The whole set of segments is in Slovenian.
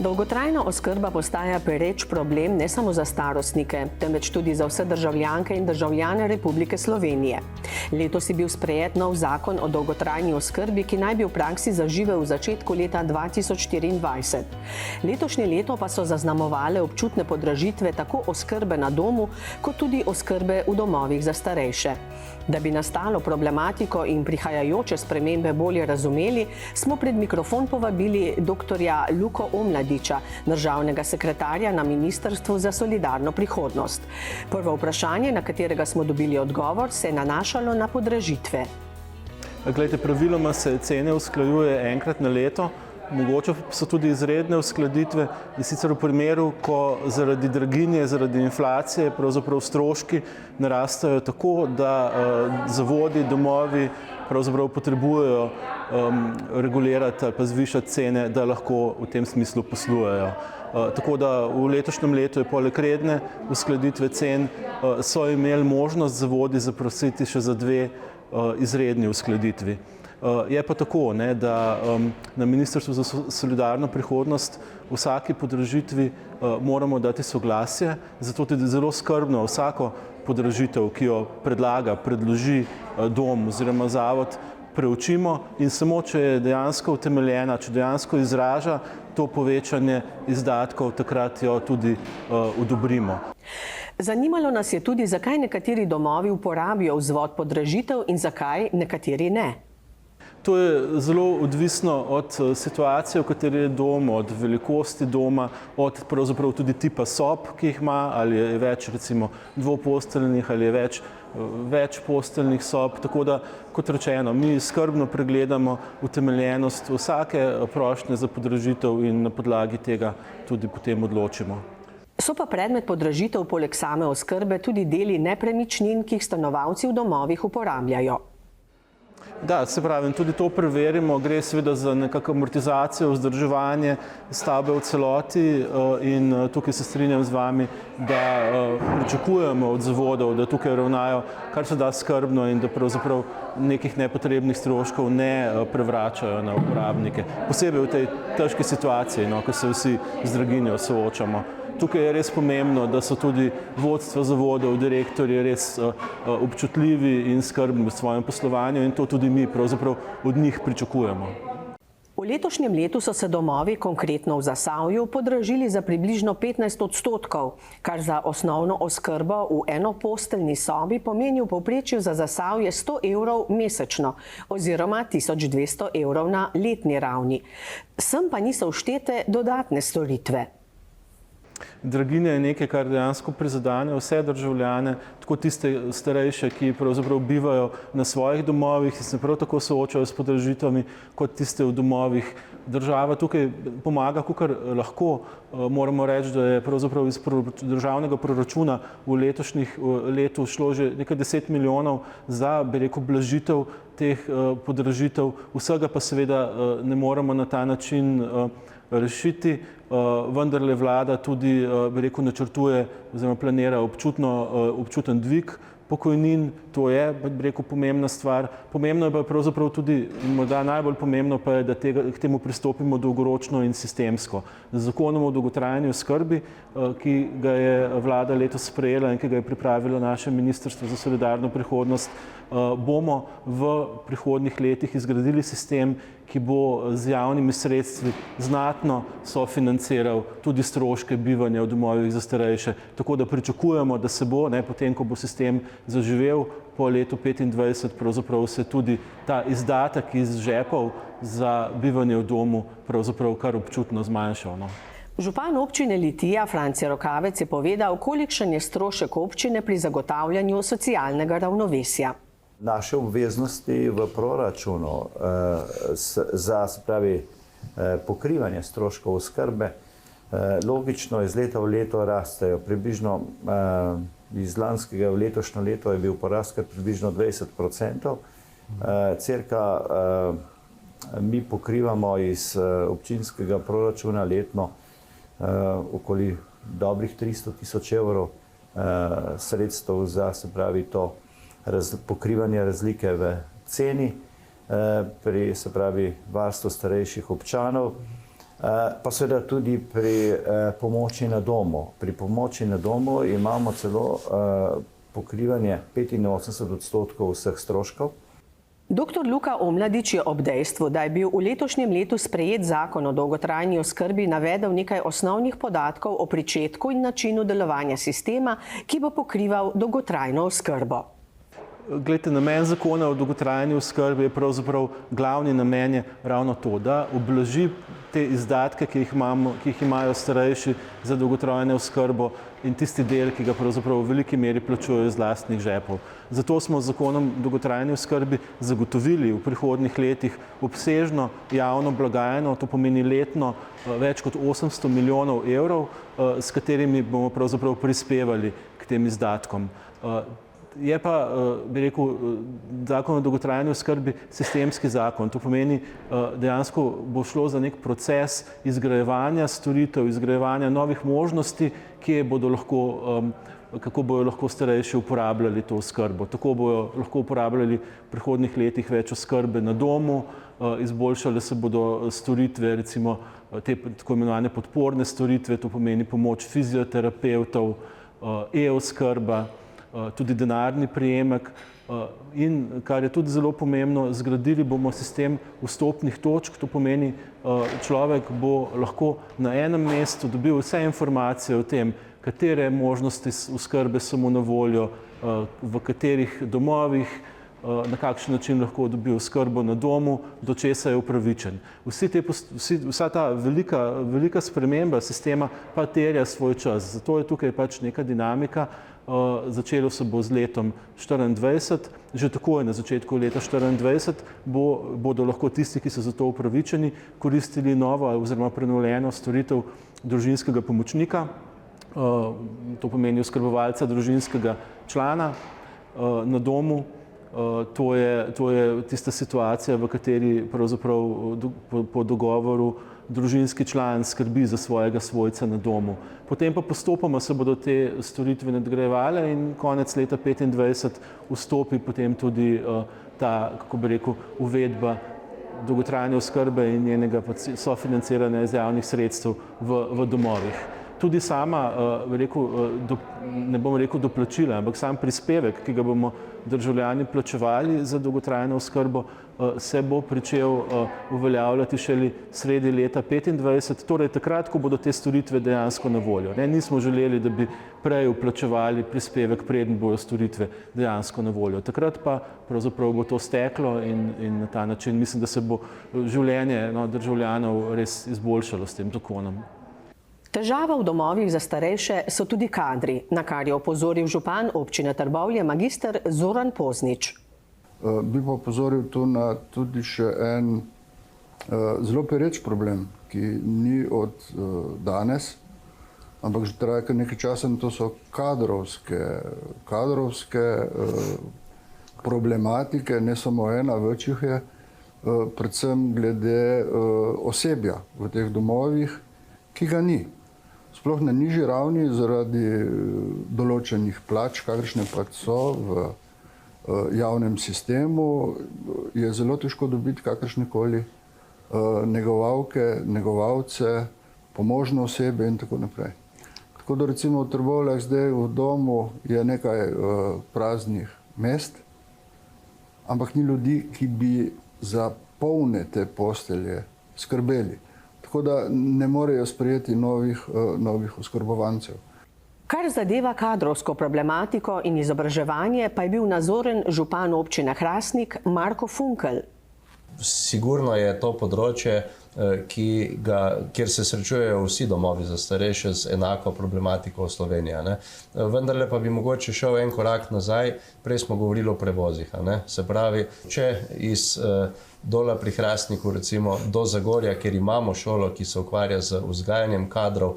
Dolgotrajna oskrba postaja pereč problem ne samo za starostnike, temveč tudi za vse državljanke in državljane Republike Slovenije. Letos je bil sprejet nov zakon o dolgotrajni oskrbi, ki naj bi v praksi zaživel v začetku leta 2024. Letošnje leto pa so zaznamovale občutne podražitve tako oskrbe na domu, kot tudi oskrbe v domovih za starejše. Da bi nastalo problematiko in prihajajoče spremembe bolje razumeli, smo pred mikrofon povabili dr. Luko Omladiča, državnega sekretarja na Ministrstvu za solidarno prihodnost. Prvo vprašanje, na katerega smo dobili odgovor, se je nanašalo na podražitve. Glejte, praviloma se cene usklajuje enkrat na leto. Mogoče so tudi izredne uskladitve, in sicer v primeru, ko zaradi draginje, zaradi inflacije pravzaprav stroški narastajo tako, da zavodi, domovi pravzaprav potrebujejo regulirati ali pa zvišati cene, da lahko v tem smislu poslujejo. Tako da v letošnjem letu je poleg redne uskladitve cen so imeli možnost zavodi zaprositi še za 2 izredni uskladitvi. Je pa tako, da na Ministrstvu za solidarno prihodnost vsaki podražitvi moramo dati soglasje, zato tudi zelo skrbno vsako podražitev, ki jo predloži dom oziroma zavod, preučimo in samo, če je dejansko utemeljena, če dejansko izraža to povečanje izdatkov, takrat jo tudi odobrimo. Zanimalo nas je tudi, zakaj nekateri domovi uporabijo vzvod podražitev in zakaj nekateri ne. To je zelo odvisno od situacije, v kateri je dom, od velikosti doma, od pravzaprav tudi tipa sob, ki jih ima, ali je več recimo dvoposteljnih ali je več posteljnih sob. Tako da, kot rečeno, mi skrbno pregledamo utemeljenost vsake prošnje za podražitev in na podlagi tega tudi potem odločimo. So pa predmet podražitev poleg same oskrbe tudi deli nepremičnin, ki jih stanovalci v domovih uporabljajo. Da, se pravi, tudi to preverimo, gre seveda za nekako amortizacijo, vzdrževanje stavbe v celoti in tukaj se strinjam z vami, da pričakujemo od zavodov, da tukaj ravnajo kar se da skrbno in da pravzaprav nekih nepotrebnih stroškov ne prevračajo na uporabnike. Posebej v tej težki situaciji, ko se vsi z draginjo soočamo. Tukaj je res pomembno, da so tudi vodstva zavodov, direktorji res občutljivi in skrbni v svojem poslovanju in to tudi mi pravzaprav od njih pričakujemo. V letošnjem letu so se domovi, konkretno v Zasavju, podražili za približno 15%, kar za osnovno oskrbo v enoposteljni sobi pomeni v povprečju za Zasavje 100 evrov mesečno oziroma 1200 evrov na letni ravni. Sem pa niso vštete dodatne storitve. Draginja je nekaj, kar dejansko prizadene vse državljane, tako tiste starejše, ki pravzaprav bivajo na svojih domovih in se prav tako soočajo s podražitvami, kot tiste v domovih. Država tukaj pomaga, kakor lahko. Moramo reči, da je pravzaprav iz državnega proračuna v letošnjih letu šlo že nekaj 10 milijonov za, bi rekel, blažitev teh podražitev. Vsega pa seveda ne moremo na ta način rešiti, vendarle vlada tudi, bi rekel, načrtuje oziroma planira občuten dvig pokojnin. To je, bi rekel, pomembna stvar. Pomembno je pa pravzaprav tudi, morda najbolj pomembno pa je, da k temu pristopimo dolgoročno in sistemsko. Z zakonom o dolgotrajni oskrbi, ki ga je vlada letos sprejela in ki ga je pripravilo naše Ministrstvo za solidarno prihodnost, bomo v prihodnjih letih izgradili sistem, ki bo z javnimi sredstvi znatno sofinanciral tudi stroške bivanja v domovih za starejše. Tako da pričakujemo, da se bo, potem ko bo sistem zaživel po letu 2025, pravzaprav se tudi ta izdatek iz žepov za bivanje v domu pravzaprav kar občutno zmanjšal. Župan občine Litija, Franci Rokavec, je povedal, kolikšen je strošek občine pri zagotavljanju socialnega ravnovesja. Naše obveznosti v proračunu za pokrivanje stroškov oskrbe logično iz leta v leto rastejo. Približno iz lanskega v letošnjo leto je bil porast kar približno 20%. Cirka mi pokrivamo iz občinskega proračuna letno okoli dobrih 300 tisoč evrov sredstev za, se pravi, to pokrivanje razlike v ceni pri, se pravi, varstvu starejših občanov. pa seveda tudi pri pomoči na domu. Pri pomoči na domu imamo celo pokrivanje 85% vseh stroškov. Dr. Luka Omladič je ob dejstvu, da je bil v letošnjem letu sprejet zakon o dolgotrajni oskrbi, navedel nekaj osnovnih podatkov o pričetku in načinu delovanja sistema, ki bo pokrival dolgotrajno oskrbo. Glejte, namen zakona o dolgotrajni oskrbi je pravzaprav glavni namen je ravno to, da ublaži te izdatke, ki jih imajo starejši za dolgotrajno oskrbo in tisti del, ki ga pravzaprav v veliki meri plačujejo iz lastnih žepov. Zato smo z zakonom o dolgotrajni oskrbi zagotovili v prihodnjih letih obsežno javno blagajno, to pomeni letno več kot 800 milijonov evrov, s katerimi bomo pravzaprav prispevali k tem izdatkom. Je pa, bi rekel, zakon o dolgotrajni oskrbi sistemski zakon. To pomeni, dejansko bo šlo za nek proces izgrajevanja storitev, izgrajevanja novih možnosti, kako bojo lahko starejši uporabljali to oskrbo. Tako bojo lahko uporabljali v prihodnjih letih več oskrbe na domu, izboljšale se bodo storitve, recimo te tako imenovane podporne storitve, to pomeni pomoč fizioterapevtov, e-oskrba, tudi denarni prejemek in, kar je tudi zelo pomembno, zgradili bomo sistem vstopnih točk, to pomeni, človek bo lahko na enem mestu dobil vse informacije o tem, katere možnosti oskrbe so mu na voljo, v katerih domovih, na kakšen način lahko dobi oskrbo na domu, do česa je upravičen. Vsa ta velika sprememba sistema pa terja svoj čas, zato je tukaj pač neka dinamika. Začelo se bo z letom 2024, že takoj na začetku leta 2024 bodo lahko tisti, ki so za to upravičeni, koristili novo oziroma prenovljeno storitev družinskega pomočnika, to pomeni oskrbovalca družinskega člana na domu. To je tista situacija, v kateri pravzaprav po dogovoru družinski član skrbi za svojega svojca na domu. Potem pa postopoma se bodo te storitve nadgrajevale in konec leta 2025 vstopi potem tudi ta, kako bi rekel, uvedba dolgotrajne oskrbe in njenega sofinanciranja iz javnih sredstev v domovih. Tudi sama, ne bom rekel doplačila, ampak sam prispevek, ki ga bomo državljani plačevali za dolgotrajno oskrbo, se bo pričel uveljavljati šele sredi leta 2025, torej takrat, ko bodo te storitve dejansko na voljo. Nismo želeli, da bi prej vplačevali prispevek, preden bojo storitve dejansko na voljo. Takrat pa pravzaprav bo to steklo in na ta način mislim, da se bo življenje državljanov res izboljšalo s tem zakonom. Težava v domovih za starejše so tudi kadri, na kar je opozoril župan občine Trbovlje magister Zoran Poznič. Bi pa opozoril tu na tudi še en zelo pereč problem, ki ni od danes, ampak že traja kar nekaj časa, in to so kadrovske problematike, ne samo ena, več jih je, predvsem glede osebja v teh domovih, ki ga ni. Sploh na nižji ravni zaradi določenih plač, kakršne pa so v javnem sistemu, je zelo težko dobiti kakršnekoli negovalke, negovalce, pomožno osebe in tako naprej. Tako da recimo v Trbovljah zdaj v domu je nekaj praznih mest, ampak ni ljudi, ki bi za polne te postelje skrbeli. Tako da ne morejo sprejeti novih oskrbovancev. Kar zadeva kadrovsko problematiko in izobraževanje, pa je bil nazoren župan občine Hrastnik Marko Funkel. Sigurno je to področje, kjer se srečujejo vsi domovi za starejše z enako problematiko v Sloveniji. Vendarle pa bi mogoče šel en korak nazaj, prej smo govorili o prevozih. Se pravi, če iz Dola pri Hrastniku recimo do Zagorja, kjer imamo šolo, ki se ukvarja z vzgajanjem kadrov,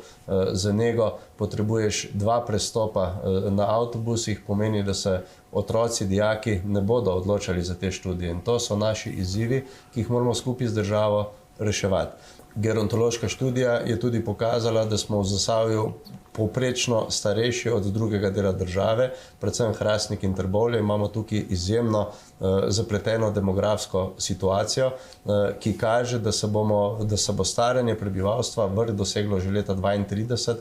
za njego potrebuješ 2 prestopa na avtobusih, pomeni, da se otroci, dijaki ne bodo odločali za te študije. In to so naši izzivi, ki jih moramo skupaj z državo reševati. Gerontološka študija je tudi pokazala, da smo v Zasavju povprečno starejši od drugega dela države, predvsem Hrastnik in Trbovlje. Imamo tukaj izjemno zapleteno demografsko situacijo, ki kaže, da se bo staranje prebivalstva vrh doseglo že leta 2032,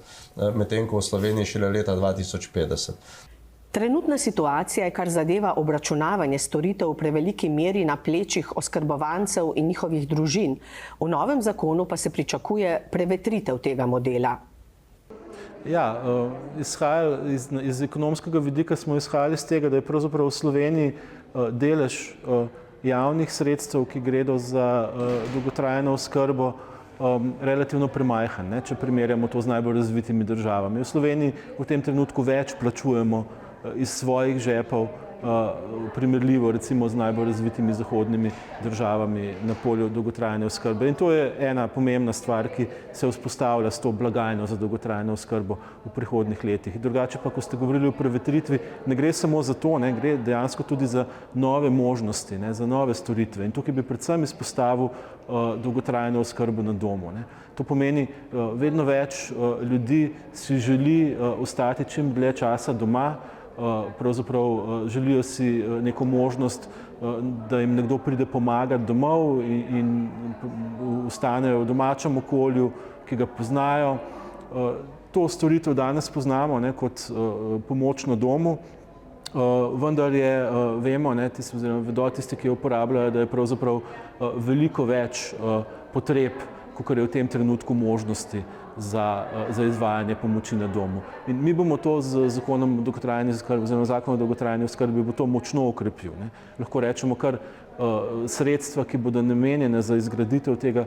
medtem ko v Sloveniji šele leta 2050. Trenutna situacija je, kar zadeva obračunavanje storitev v preveliki meri na plečih oskrbovancev in njihovih družin. V novem zakonu pa se pričakuje prevetritev tega modela. Ja, iz ekonomskega vidika smo izhajali iz tega, da je pravzaprav v Sloveniji delež javnih sredstev, ki gredo za dolgotrajno oskrbo, relativno premajhen, če primerjamo to z najbolj razvitimi državami. V Sloveniji v tem trenutku več plačujemo iz svojih žepov, primerljivo recimo z najbolj razvitimi zahodnimi državami na polju dolgotrajne oskrbe. In to je ena pomembna stvar, ki se vzpostavlja s to blagajno za dolgotrajno oskrbo v prihodnjih letih. Drugače pa, ko ste govorili o prevetritvi, ne gre samo za to, gre dejansko tudi za nove možnosti, za nove storitve. In tukaj bi predvsem izpostavil dolgotrajno oskrbo na domu. To pomeni, vedno več ljudi si želi ostati čim dlje časa doma, pravzaprav želijo si neko možnost, da jim nekdo pride pomagati domov in ostanejo v domačem okolju, ki ga poznajo. To storitev danes poznamo kot pomoč na domu, vendar je, vemo, vedo tisti, ki jo uporabljajo, da je pravzaprav veliko več potreb, kakor je v tem trenutku možnosti za izvajanje pomoči na domu. In mi bomo to z zakonom o dolgotrajni oskrbi, oziroma zakonom o dolgotrajni oskrbi bo to močno okrepil. Lahko rečemo kar sredstva, ki bodo namenjene za izgraditev tega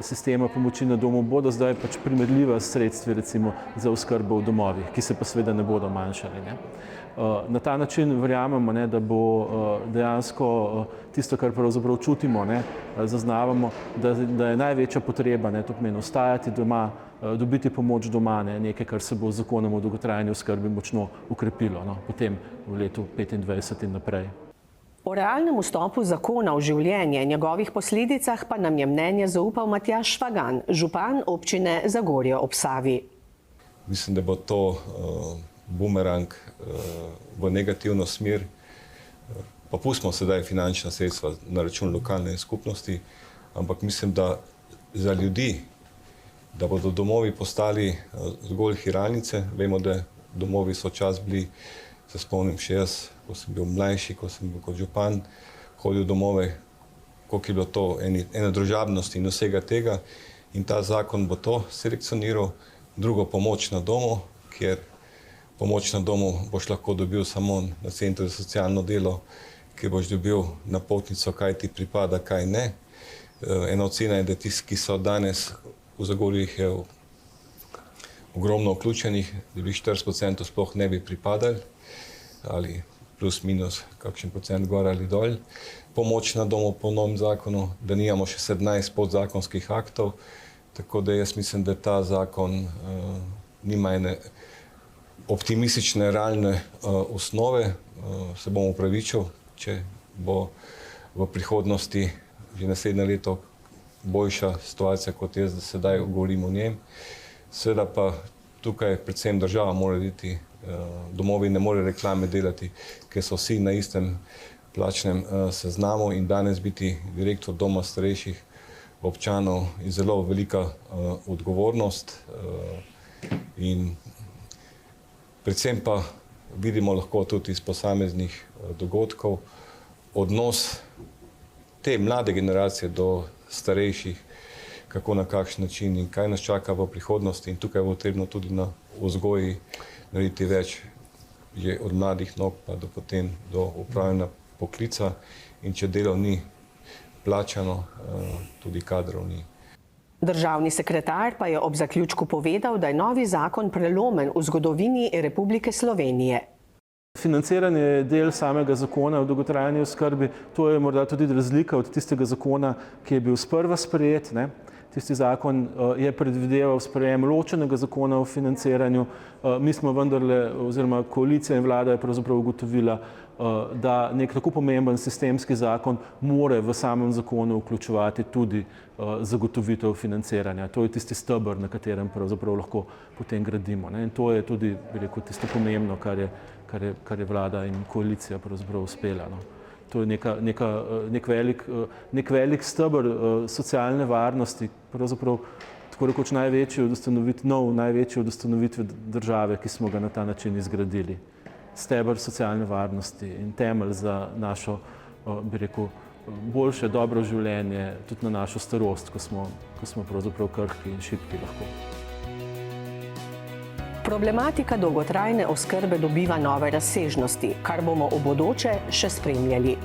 sistema pomoči na domu, bodo zdaj pač primerljiva s sredstvi recimo za oskrbo v domovih, ki se pa seveda ne bodo manjšali. Na ta način verjamemo, da bo dejansko tisto, kar pravzaprav čutimo, zaznavamo, da je največja potreba, to pomeni ostajati doma, dobiti pomoč doma, nekaj, kar se bo z zakonom o dolgotrajni oskrbi močno ukrepilo, potem v letu 2025 in naprej. O realnem vstopu zakona v življenje in njegovih posledicah pa nam je mnenje zaupal Matjaž Švagan, župan občine Zagorje ob Savi. Mislim, da bo to bumerang v negativno smer. Pa pustimo sedaj finančna sredstva na račun lokalne skupnosti, ampak mislim, da za ljudi, da bodo domovi postali zgolj hiralnice. Vemo, da domovi so čas bili, se spomnim še jaz, ko sem bil mlajši, ko sem bil kot župan, hodil domove, koliko je bilo to ena družabnost in vsega tega. In ta zakon bo to selekcioniral. Drugo, pomoč na domu, kjer pomoč na domu boš lahko dobil samo na centru za socialno delo, kjer boš dobil napotnico, kaj ti pripada, kaj ne. Ena ocena je, da tisti, ki so danes v Zagorju, jih je ogromno vključenih, da bi 40% sploh ne bi pripadali, ali plus minus kakšen procent gor ali dol. Pomoč na domu po novem zakonu, da nimamo še 17 podzakonskih aktov, tako da jaz mislim, da ta zakon nima ene optimistične, realne osnove. Se bom upravičil, če bo v prihodnosti že naslednje leto boljša situacija, kot jaz, da sedaj govorim o njem. Seveda pa tukaj predvsem država mora biti, domovi ne more reklame delati, ker so vsi na istem plačnem seznamu in danes biti direktor doma starejših občanov je zelo velika odgovornost in predvsem pa vidimo lahko tudi iz posameznih dogodkov odnos te mlade generacije do starejših, kako na kakšen način in kaj nas čaka v prihodnosti in tukaj bo potrebno tudi na vzgoji narediti več, že od mladih nog pa do potem do upravljanja poklica in če delo ni plačano, tudi kadrov ni. Državni sekretar pa je ob zaključku povedal, da je novi zakon prelomen v zgodovini Republike Slovenije. Financiranje je del samega zakona o dolgotrajni oskrbi, to je morda tudi razlika od tistega zakona, ki je bil sprva sprejet. Tisti zakon je predvideval sprejem ločenega zakona o financiranju. Mi smo vendarle, oziroma koalicija in vlada je pravzaprav ugotovila, da nek tako pomemben sistemski zakon more v samem zakonu vključevati tudi zagotovitev financiranja. To je tisti steber, na katerem pravzaprav lahko potem gradimo. In to je tudi, bi rekel, tisto pomembno, kar je vlada in koalicija pravzaprav uspela. To je nek velik steber socialne varnosti, pravzaprav tako rekoč največji od ustanovitve države, ki smo ga na ta način izgradili. Steber socialne varnosti in temelj za našo, bi rekel, boljše, dobro življenje, tudi na našo starost, ko smo pravzaprav krhki in šibki lahko. Problematika dolgotrajne oskrbe dobiva nove razsežnosti, kar bomo v bodoče še spremljali.